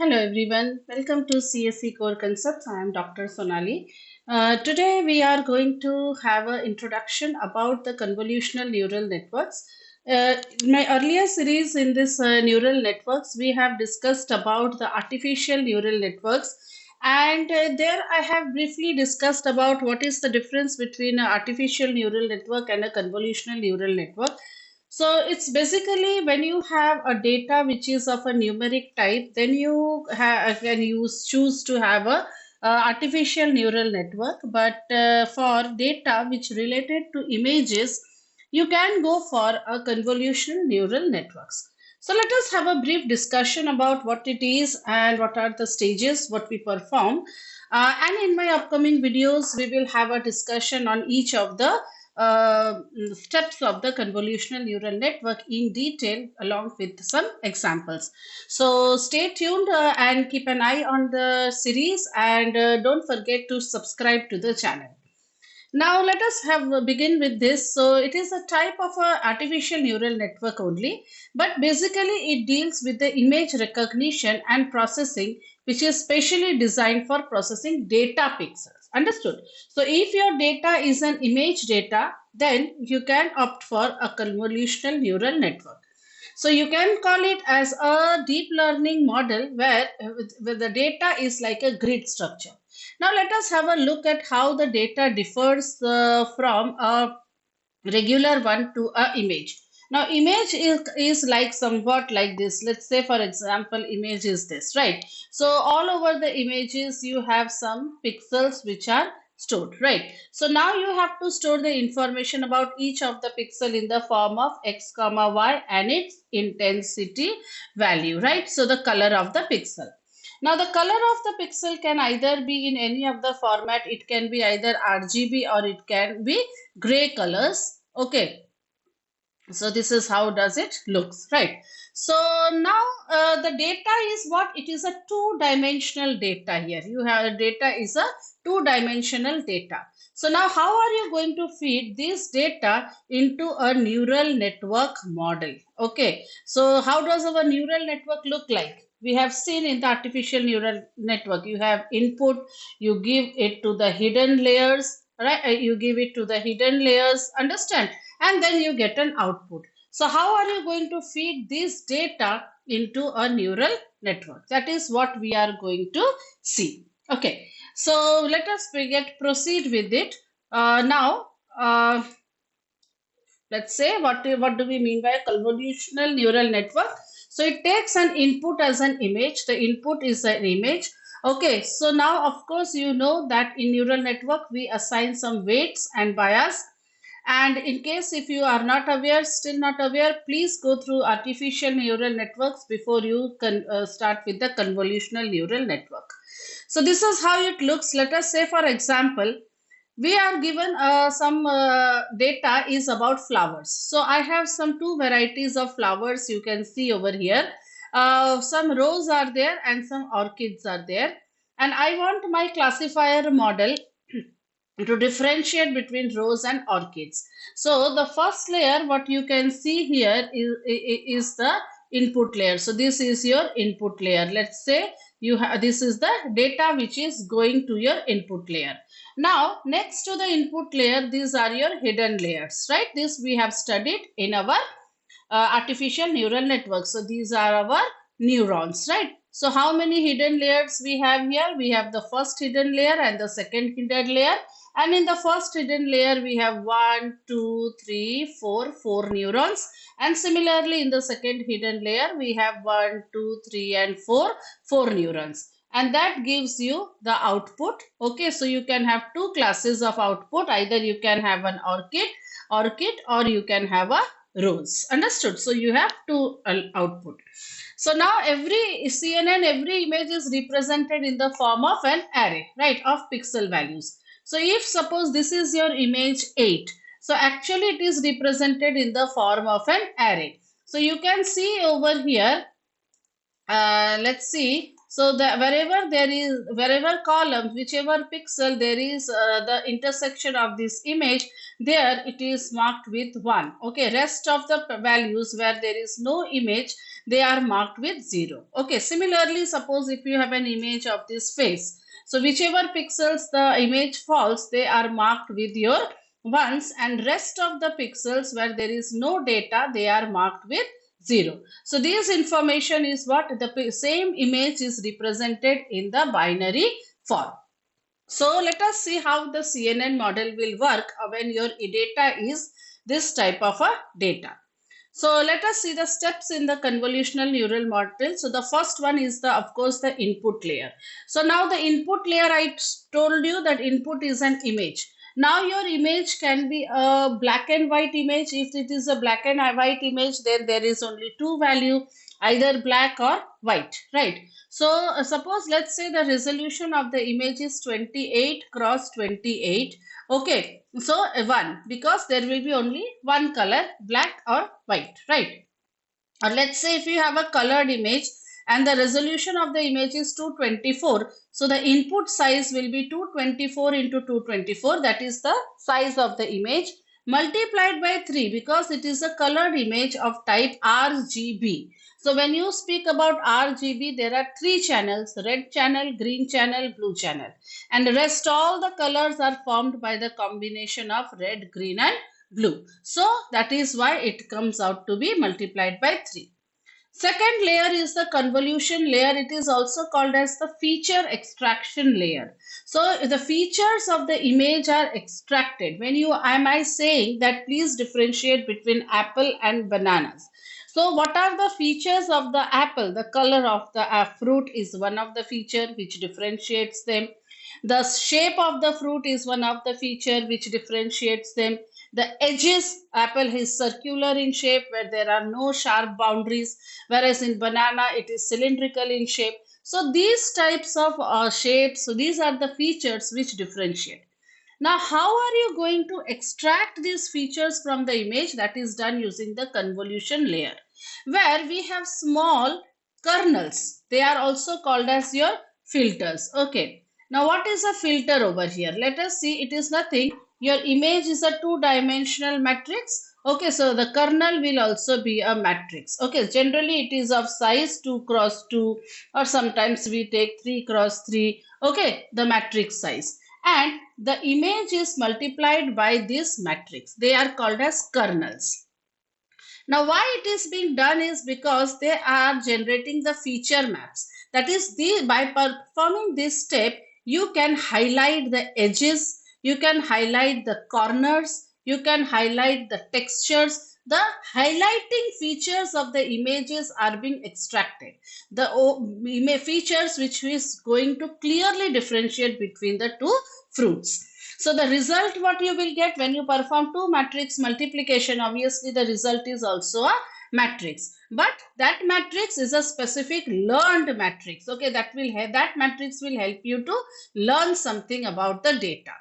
Hello everyone, welcome to CSE Core Concepts. I am Dr. Sonali. Today we are going to have an introduction about the convolutional neural networks. In my earlier series in this neural networks, we have discussed about the artificial neural networks, and there I have briefly discussed about what is the difference between an artificial neural network and a convolutional neural network. So it's basically when you have a data which is of a numeric type, then you can use choose to have a artificial neural network. But for data which related to images, you can go for a convolutional neural networks. So let us have a brief discussion about what it is and what are the stages what we perform. And in my upcoming videos, we will have a discussion on each of the steps of the convolutional neural network in detail along with some examples. So stay tuned and keep an eye on the series, and don't forget to subscribe to the channel. Now let us have begin with this. So it is a type of a artificial neural network only, but basically it deals with the image recognition and processing, which is specially designed for processing data pixels. Understood? So if your data is an image data, then you can opt for a convolutional neural network. So you can call it as a deep learning model where the data is like a grid structure. Now let us have a look at how the data differs from a regular one to a image. Now image is like somewhat like this. Let's say for example image is this, right? So all over the images you have some pixels which are stored, right? So now you have to store the information about each of the pixel in the form of x comma y and its intensity value, right? So the color of the pixel. Now the color of the pixel can either be in any of the format. It can be either RGB or it can be gray colors. Okay, so this is how does it looks, right? So now the data is what it is, a two-dimensional data. Here you have data is a two-dimensional data. So now how are you going to feed this data into a neural network model? Okay, so how does our neural network look like? We have seen in the artificial neural network, you have input, you give it to the hidden layers, right? You give it to the hidden layers, understand? And then you get an output. So how are you going to feed this data into a neural network? That is what we are going to see. Okay, so let us proceed with it. Now, let's say what do we mean by a convolutional neural network? So it takes an input as an image. The input is an image. Okay, so now of course you know that in neural network we assign some weights and bias, and in case if you are not aware, still not aware, please go through artificial neural networks before you can start with the convolutional neural network. So this is how it looks. Let us say for example, we are given some data is about flowers. So I have some two varieties of flowers you can see over here. Some rose are there and some orchids are there. And I want my classifier model to differentiate between rose and orchids. So the first layer, what you can see here is the input layer. So this is your input layer. Let's say you have, this is the data which is going to your input layer. Now next to the input layer, these are your hidden layers, right? This we have studied in our artificial neural network. So these are our neurons, right? So how many hidden layers we have here? We have the first hidden layer and the second hidden layer. And in the first hidden layer, we have 1, 2, 3, 4, 4 neurons. And similarly, in the second hidden layer, we have 1, 2, 3, and 4, 4 neurons. And that gives you the output. Okay, so you can have two classes of output. Either you can have an orchid, or you can have a rose. Understood? So you have two output. So now every CNN, every image is represented in the form of an array, right, of pixel values. So if suppose this is your image 8, so actually it is represented in the form of an array. So you can see over here, let's see. So the wherever column, whichever pixel there is the intersection of this image, there it is marked with 1. Okay, rest of the values where there is no image, they are marked with 0. Okay, similarly, suppose if you have an image of this face, so whichever pixels the image falls, they are marked with your ones, and rest of the pixels where there is no data, they are marked with 0. So this information is what the same image is represented in the binary form. So let us see how the CNN model will work when your data is this type of a data. So let us see the steps in the convolutional neural model. So the first one is the, of course, the input layer. So now the input layer, I told you that input is an image. Now your image can be a black and white image. If it is a black and white image, then there is only two value, either black or white, right? So suppose let's say the resolution of the image is 28 cross 28. Okay, so 1, because there will be only one color, black or white, right? Or let's say if you have a colored image and the resolution of the image is 224, so the input size will be 224 into 224, that is the size of the image, multiplied by 3 because it is a colored image of type RGB. So when you speak about RGB, there are three channels: red channel, green channel, blue channel, and the rest all the colors are formed by the combination of red, green and blue. So that is why it comes out to be multiplied by 3. Second layer is the convolution layer. It is also called as the feature extraction layer. So the features of the image are extracted. When you am I saying that please differentiate between apple and bananas. So what are the features of the apple? The color of the fruit is one of the feature which differentiates them. The shape of the fruit is one of the feature which differentiates them. The edges, apple is circular in shape where there are no sharp boundaries, whereas in banana it is cylindrical in shape. So these types of shapes, so these are the features which differentiate. Now, how are you going to extract these features from the image? That is done using the convolution layer, where we have small kernels. They are also called as your filters. Okay. Now, what is a filter over here? Let us see. It is nothing. Your image is a two-dimensional matrix. Okay, so the kernel will also be a matrix. Okay, generally it is of size 2 cross 2, or sometimes we take 3 cross 3. Okay, the matrix size. And the image is multiplied by this matrix. They are called as kernels. Now, why it is being done is because they are generating the feature maps. That is, by performing this step, you can highlight the edges, you can highlight the corners, you can highlight the textures. The highlighting features of the images are being extracted. The features which is going to clearly differentiate between the two fruits. So the result what you will get when you perform two matrix multiplication, obviously the result is also a matrix. But that matrix is a specific learned matrix. Okay, that matrix will help you to learn something about the data.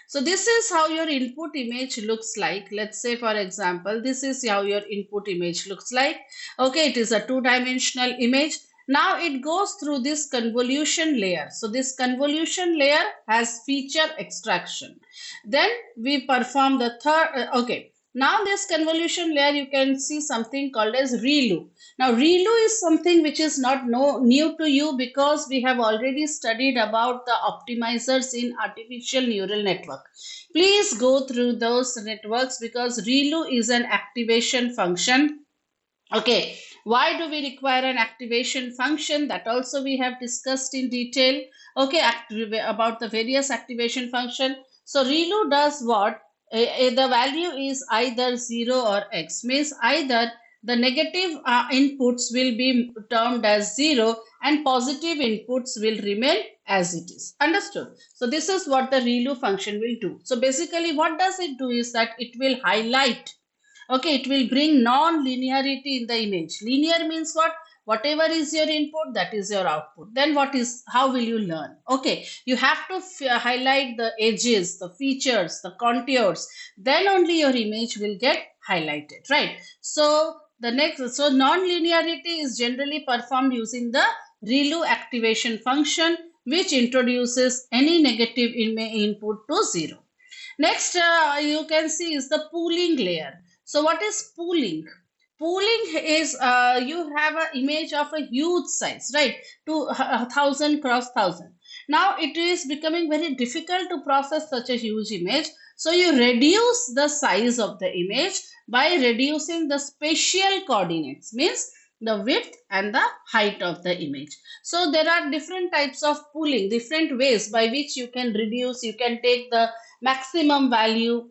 So this is how your input image looks like. Let's say for example, this is how your input image looks like. Okay, it is a two-dimensional image. Now it goes through this convolution layer. So this convolution layer has feature extraction. Then we perform the third, okay. Now this convolution layer, you can see something called as ReLU. Now ReLU is something which is not new to you, because we have already studied about the optimizers in artificial neural network. Please go through those networks, because ReLU is an activation function. Okay, why do we require an activation function? That also we have discussed in detail. Okay, about the various activation function. So ReLU does what? The value is either 0 or x, means either the negative inputs will be termed as 0 and positive inputs will remain as it is. Understood? So this is what the ReLU function will do. So basically what does it do is that it will highlight. Okay, it will bring non-linearity in the image. Linear means what? Whatever is your input, that is your output. Then how will you learn? Okay, you have to highlight the edges, the features, the contours. Then only your image will get highlighted, right? So non-linearity is generally performed using the ReLU activation function, which introduces any negative input to 0. Next, you can see is the pooling layer. So what is pooling? Pooling is you have an image of a huge size, right? 2000 cross 1000. Now it is becoming very difficult to process such a huge image. So you reduce the size of the image by reducing the spatial coordinates, means the width and the height of the image. So there are different types of pooling, different ways by which you can reduce. You can take the maximum value,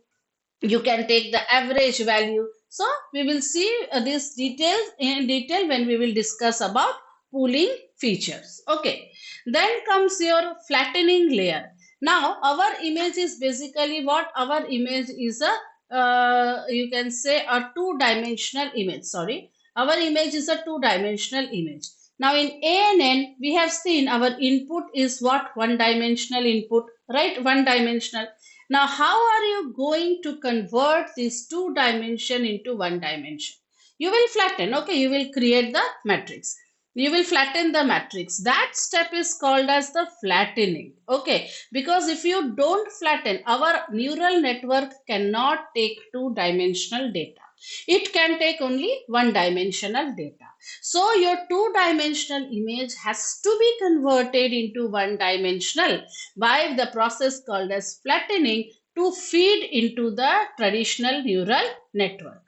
you can take the average value. So we will see this details in detail when we will discuss about pooling features. Okay, then comes your flattening layer. Now our image is basically what? Our image is a you can say a two-dimensional image. Sorry, our image is a two-dimensional image. Now in ANN we have seen our input is what? One-dimensional input, right? One-dimensional. Now, how are you going to convert this two dimension into one dimension? You will flatten, okay, you will create the matrix. You will flatten the matrix. That step is called as the flattening, okay, because if you don't flatten, our neural network cannot take two-dimensional data. It can take only one-dimensional data. So your two-dimensional image has to be converted into one-dimensional by the process called as flattening to feed into the traditional neural network.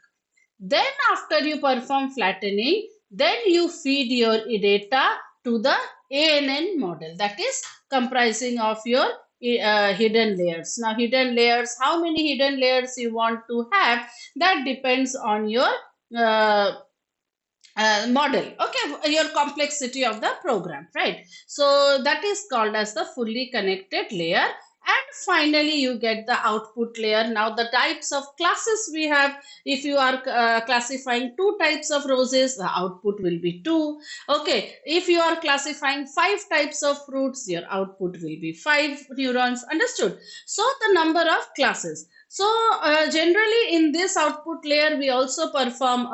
Then after you perform flattening, then you feed your data to the ANN model, that is comprising of your hidden layers. Now hidden layers, how many hidden layers you want to have, that depends on your model, okay, your complexity of the program, right? So that is called as the fully connected layer. And finally you get the output layer. Now the types of classes we have, if you are classifying two types of roses, the output will be 2. Okay, if you are classifying 5 types of fruits, your output will be 5 neurons. Understood? So the number of classes. So generally in this output layer we also perform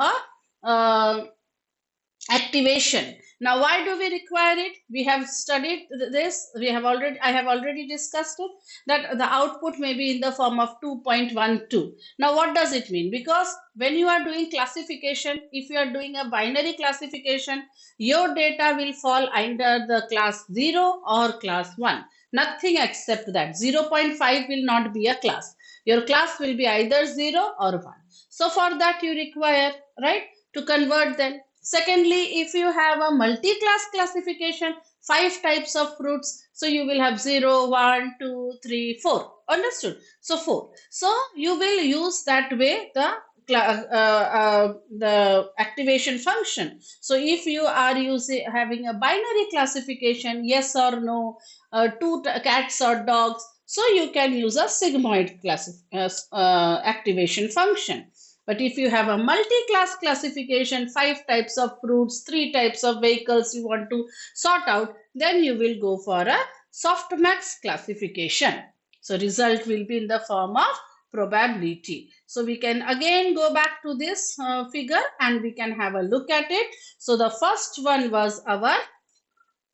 a activation. Now why do we require it? We have studied this, I have already discussed it, that the output may be in the form of 2.12. Now what does it mean? Because when you are doing classification, if you are doing a binary classification, your data will fall under the class 0 or class 1, nothing except that. 0.5 will not be a class. Your class will be either 0 or 1. So for that you require, right, to convert them. Secondly, if you have a multi-class classification, 5 types of fruits, so you will have 0, 1, 2, 3, 4. Understood? So 4. So you will use that way the activation function. So if you are having a binary classification, yes or no, two cats or dogs, so you can use a sigmoid activation function. But if you have a multi-class classification, 5 types of fruits, 3 types of vehicles you want to sort out, then you will go for a softmax classification. So result will be in the form of probability. So we can again go back to this figure and we can have a look at it. So the first one was our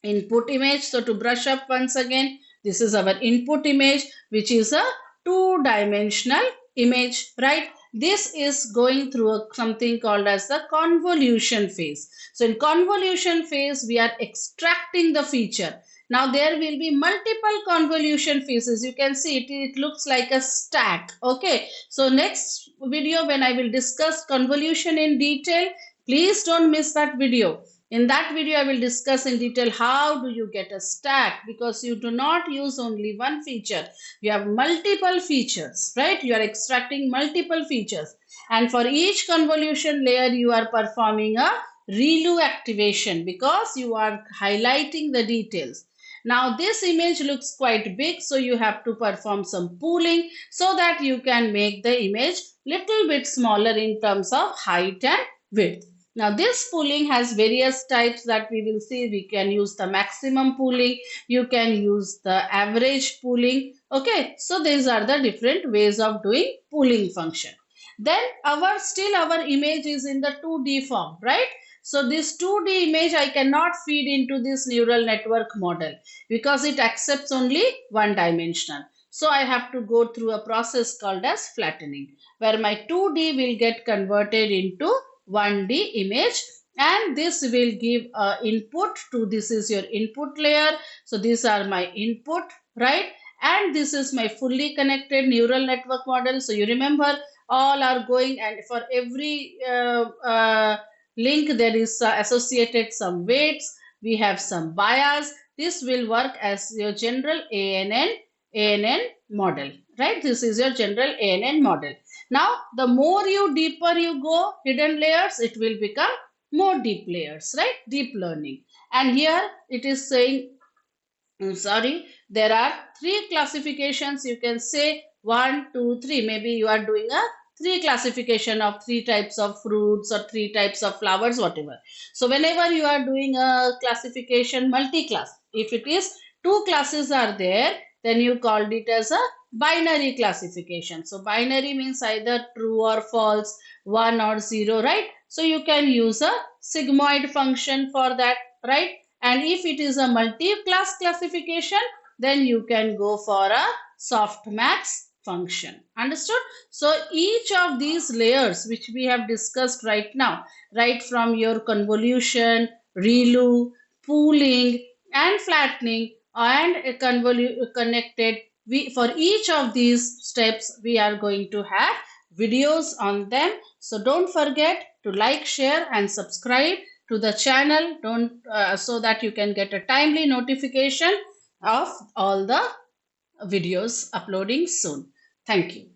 input image. So to brush up once again, this is our input image, which is a two-dimensional image, right? This is going through something called as the convolution phase. So in convolution phase, we are extracting the feature. Now there will be multiple convolution phases. You can see it looks like a stack. Okay. So next video when I will discuss convolution in detail, please don't miss that video. In that video, I will discuss in detail how do you get a stack, because you do not use only one feature. You have multiple features, right? You are extracting multiple features. And for each convolution layer, you are performing a ReLU activation because you are highlighting the details. Now this image looks quite big, so you have to perform some pooling so that you can make the image little bit smaller in terms of height and width. Now this pooling has various types that we will see. We can use the maximum pooling. You can use the average pooling. Okay, so these are the different ways of doing pooling function. Then still our image is in the 2D form, right? So this 2D image I cannot feed into this neural network model because it accepts only one dimensional. So I have to go through a process called as flattening, where my 2D will get converted into 1D image, and this will give input to, this is your input layer. So these are my input, right? And this is my fully connected neural network model. So you remember, all are going, and for every link there is associated some weights, we have some bias. This will work as your general ANN model, right? This is your general ANN model. Now the more you deeper you go, hidden layers, it will become more deep layers, right? Deep learning. And here it is saying, sorry, there are three classifications. You can say 1, 2, 3. Maybe you are doing a three classification of three types of fruits or three types of flowers, whatever. So whenever you are doing a classification multi-class, if it is two classes are there, then you called it as a binary classification. So binary means either true or false, 1 or 0, right? So you can use a sigmoid function for that, right? And if it is a multi-class classification, then you can go for a softmax function. Understood? So each of these layers which we have discussed right now, right from your convolution, ReLU, pooling, and flattening, and connected, for each of these steps we are going to have videos on them. So don't forget to like, share, and subscribe to the channel, don't so that you can get a timely notification of all the videos uploading soon. Thank you.